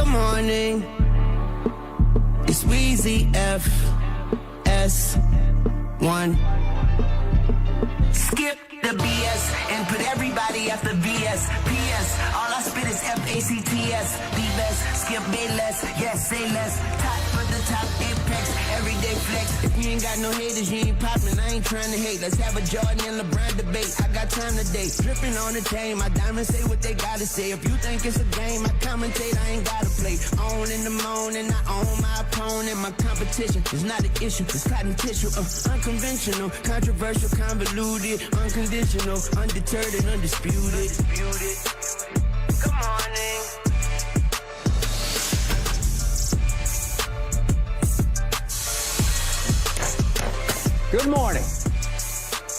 morning. It's Weezy FS1. Skip the BS and put everybody after VS. PS, all I spit is FACTS. The best, skip Bayless, yes, say less. Top for the top, apex, everyday flex. If you ain't got no haters, you ain't poppin', I ain't trying to hate. Let's have a Jordan and LeBron debate. I got time today, dripping on the chain. My diamonds say what they gotta say. If you think it's a game, I commentate, I ain't gotta play. On in the morning, I own my opponent. My competition is not an issue, it's cotton tissue. Unconventional, controversial, convoluted, unconditional, undeterred and undisputed. Good morning. Good morning.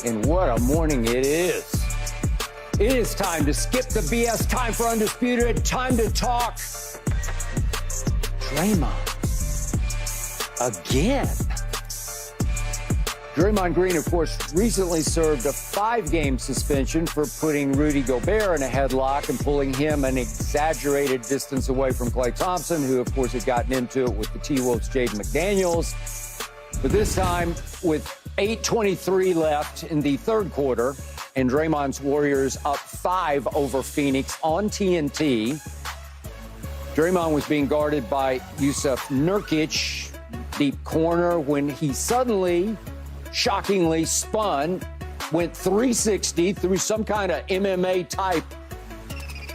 And what a morning it is. It is time to skip the BS, time for Undisputed, time to talk Draymond. Again. Draymond Green, of course, recently served a 5-game suspension for putting Rudy Gobert in a headlock and pulling him an exaggerated distance away from Klay Thompson, who, of course, had gotten into it with the T-Wolves' Jaden McDaniels. But this time, with 8:23 left in the third quarter, and Draymond's Warriors up 5 over Phoenix on TNT, Draymond was being guarded by Nurkic, deep corner, when he suddenly, shockingly spun, went 360 through some kind of MMA-type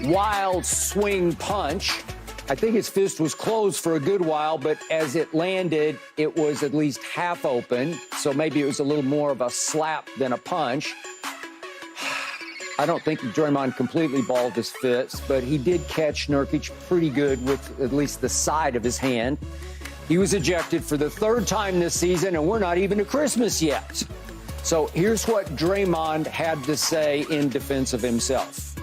wild swing punch. I think his fist was closed for a good while, but as it landed, it was at least half open. So maybe it was a little more of a slap than a punch. I don't think Draymond completely balled his fist, but he did catch Nurkic pretty good with at least the side of his hand. He was ejected for the 3rd time this season, and we're not even to Christmas yet. So here's what Draymond had to say in defense of himself.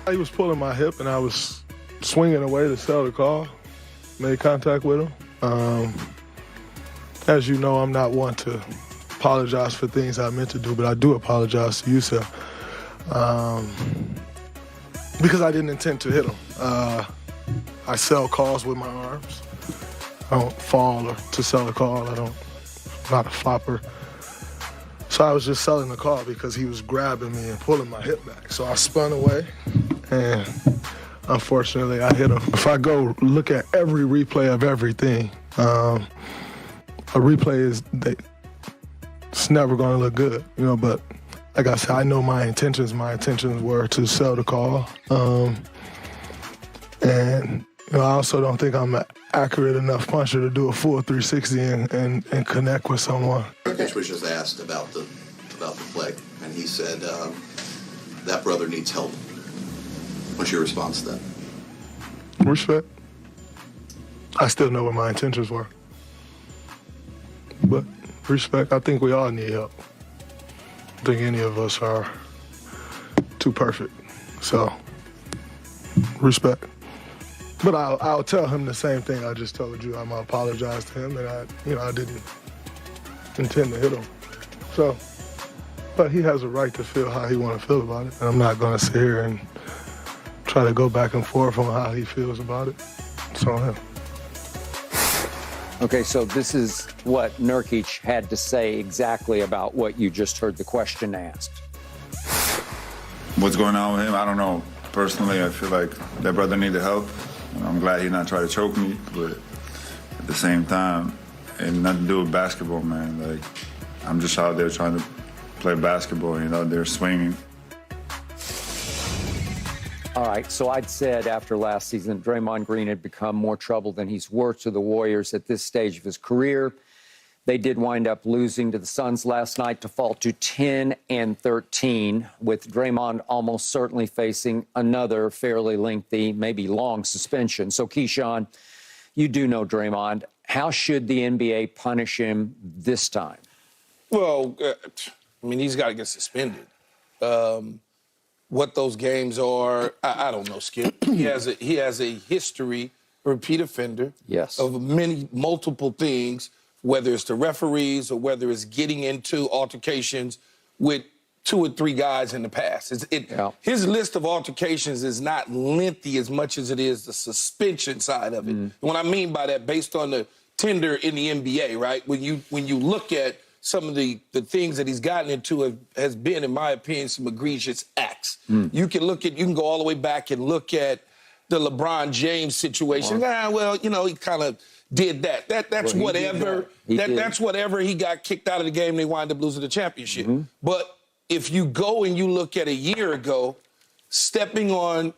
He was pulling my hip, and I was swinging away to sell the call. Made contact with him. As you know, I'm not one to apologize for things I meant to do, but I do apologize to you, sir. Because I didn't intend to hit him. I sell calls with my arms. I don't fall or to sell a call. I'm not a flopper. So I was just selling the call because he was grabbing me and pulling my hip back. So I spun away, and unfortunately I hit him. If I go look at every replay of everything, a replay it's never going to look good, but like I said, I know my intentions. My intentions were to sell the call. And I also don't think I'm an accurate enough puncher to do a full 360 and connect with someone. Nurkic was just asked about the play, and he said that brother needs help. What's your response to that? Respect. I still know what my intentions were. But respect, I think we all need help. I don't think any of us are too perfect. So, respect. But I'll tell him the same thing I just told you. I'm gonna apologize to him that I didn't intend to hit him. So, but he has a right to feel how he want to feel about it. And I'm not gonna sit here and try to go back and forth on how he feels about it. It's on him. Okay, so this is what Nurkic had to say exactly about what you just heard the question asked. What's going on with him? I don't know. Personally, I feel like that brother needed help. I'm glad he not try to choke me, but at the same time, it had nothing to do with basketball, man. Like, I'm just out there trying to play basketball, they're swinging. All right, so I'd said after last season, Draymond Green had become more trouble than he's worth to the Warriors at this stage of his career. They did wind up losing to the Suns last night to fall to 10-13, with Draymond almost certainly facing another fairly lengthy, maybe long suspension. So, Keyshawn, you do know Draymond. How should the NBA punish him this time? Well, he's got to get suspended. What those games are, I don't know, Skip. He has a history, repeat offender, yes, of multiple things, whether it's the referees or whether it's getting into altercations with 2 or 3 guys in the past. His list of altercations is not lengthy as much as it is the suspension side of it. And what I mean by that, based on the tender in the NBA, right? When you look at some of the things that he's gotten into has been, in my opinion, some egregious acts. You can go all the way back and look at the LeBron James situation. Well, he kind of did that. That's whatever. That's whatever. He got kicked out of the game and they wound up losing the championship. But if you go and you look at a year ago, stepping on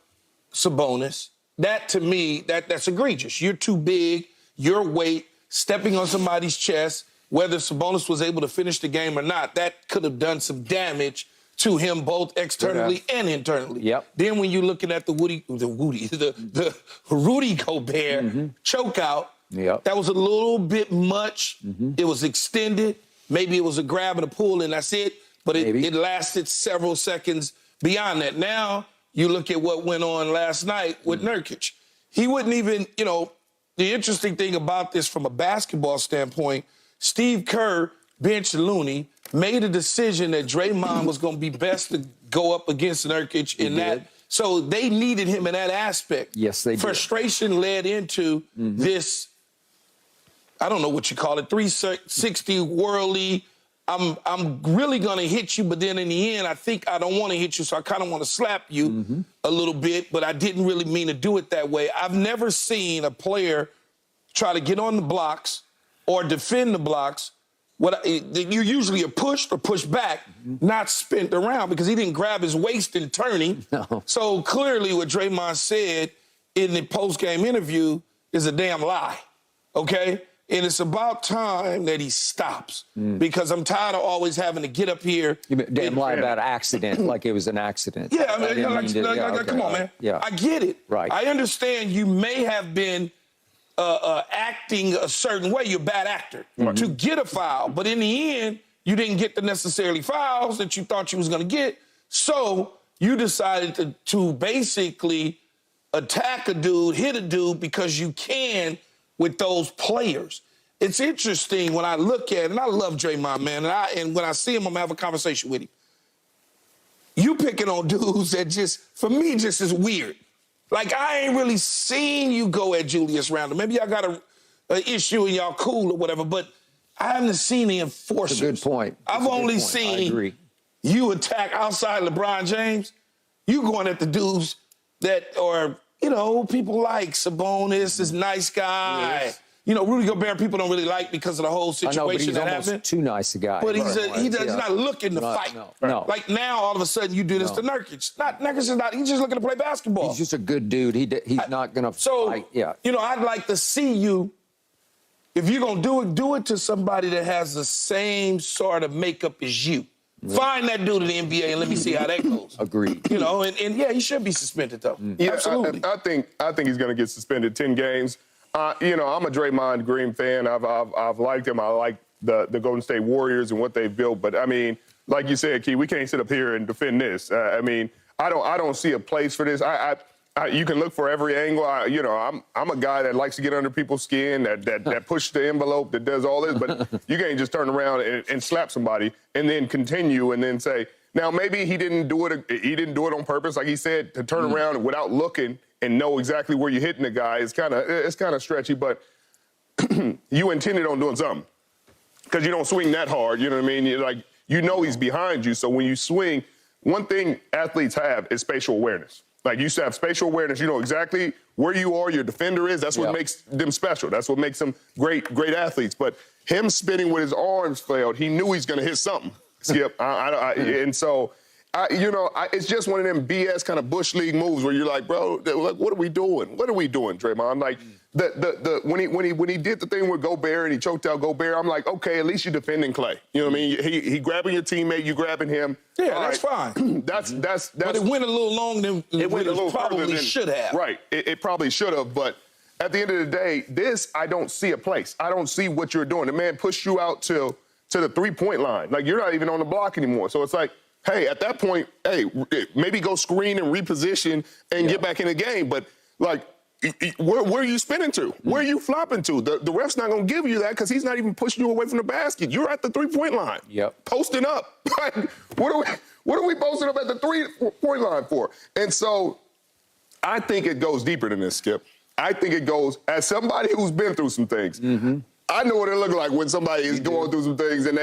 Sabonis, that to me, that's egregious. You're too big, your weight, stepping on somebody's chest, whether Sabonis was able to finish the game or not, that could have done some damage to him both externally and internally. Then when you're looking at the Rudy Gobert choke out, that was a little bit much. It was extended. Maybe it was a grab and a pull and that's it. But it lasted several seconds beyond that. Now you look at what went on last night with Nurkic. He wouldn't even, the interesting thing about this from a basketball standpoint, Steve Kerr benched Looney, made a decision that Draymond was going to be best to go up against Nurkic in that. So they needed him in that aspect. Yes, they did. Frustration led into this, I don't know what you call it, 360 whirly, I'm really going to hit you, but then in the end, I think I don't want to hit you, so I kind of want to slap you a little bit, but I didn't really mean to do it that way. I've never seen a player try to get on the blocks or defend the blocks. You usually are pushed or pushed back, not spent around, because he didn't grab his waist in turning. So clearly what Draymond said in the post-game interview is a damn lie, okay? And it's about time that he stops because I'm tired of always having to get up here. You damn lie about accident, like it was an accident. Yeah, I mean, come on, man. Yeah. I get it. Right. I understand you may have been acting a certain way. You're a bad actor to get a foul. But in the end, you didn't get the necessarily fouls that you thought you was going to get. So you decided to basically attack a dude, hit a dude because you can with those players. It's interesting when I look at it, and I love Draymond, man, and when I see him, I'm gonna have a conversation with him. You picking on dudes that just, for me, just is weird. Like, I ain't really seen you go at Julius Randle. Maybe y'all got an issue and y'all cool or whatever, but I haven't seen the enforcers. That's a good point. I've only seen you attack outside LeBron James. You going at the dudes that are, people like Sabonis, this nice guy. Yes. Rudy Gobert, people don't really like because of the whole situation that happened. Too nice a guy. But he's not looking to fight. No. Like now, all of a sudden, you do this to Nurkic. Nurkic is not. He's just looking to play basketball. He's just a good dude. He's not going to fight. Yeah. I'd like to see you. If you're gonna do it to somebody that has the same sort of makeup as you. Find that dude in the NBA and let me see how that goes. Agreed. And yeah, he should be suspended though. Yeah, Absolutely. I think he's going to get suspended 10 games. I'm a Draymond Green fan. I've liked him. I like the Golden State Warriors and what they've built. But I mean, like you said, Key, we can't sit up here and defend this. I don't see a place for this. You can look for every angle. I'm a guy that likes to get under people's skin, that pushes the envelope, that does all this. But you can't just turn around and slap somebody and then continue and then say, now maybe he didn't do it. He didn't do it on purpose, like he said, to turn around without looking and know exactly where you're hitting the guy. It's kind of stretchy, but you intended on doing something because you don't swing that hard. You know what I mean? He's behind you. So when you swing, one thing athletes have is spatial awareness. Like, you have spatial awareness. You know exactly where you are, your defender is. That's what makes them special. That's what makes them great athletes. But him spinning with his arms flailed, he knew he's going to hit something, Skip. And so, it's just one of them BS kind of Bush League moves where you're like, bro, what are we doing? What are we doing, Draymond? Like, when he did the thing with Gobert and he choked out Gobert, I'm like, okay, at least you're defending Clay. You know what I mean? He grabbing your teammate, you grabbing him. Yeah, that's fine. That's. But it went a little long than it probably should have. Right. It probably should have. But at the end of the day, I don't see a place. I don't see what you're doing. The man pushed you out to the 3-point line. Like, you're not even on the block anymore. So it's like, hey, at that point, maybe go screen and reposition and get back in the game. But, like, where are you spinning to? Where are you flopping to? The ref's not going to give you that because he's not even pushing you away from the basket. You're at the 3-point line. Yep. Posting up. Like, what What are we posting up at the 3-point line for? And so I think it goes deeper than this, Skip. I think it goes, as somebody who's been through some things, I know what it looks like when somebody is going through some things and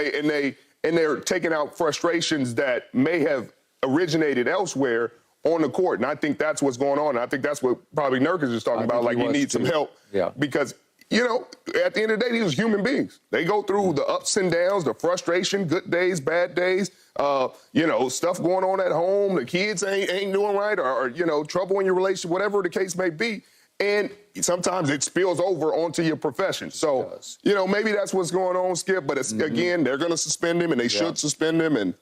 they're taking out frustrations that may have originated elsewhere on the court. And I think that's what's going on. And I think that's what probably Nurkic is talking about. Like, he needs some help. Yeah. Because, you know, at the end of the day, these are human beings. They go through the ups and downs, the frustration, good days, bad days, you know, stuff going on at home. The kids ain't doing right, or, you know, trouble in your relationship, whatever the case may be. And sometimes it spills over onto your profession. So, you know, maybe that's what's going on, Skip. But, it's, again, they're going to suspend him, and they should suspend him. And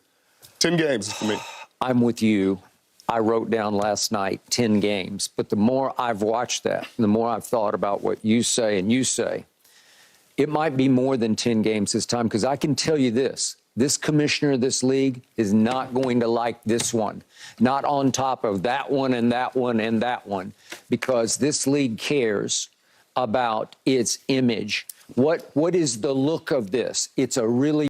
10 games for me. I'm with you. I wrote down last night 10 games. But the more I've watched that, the more I've thought about what you say and you say, it might be more than 10 games this time, because I can tell you this. This commissioner of this league is not going to like this one, not on top of that one and that one and that one, because this league cares about its image. What is the look of this? It's a really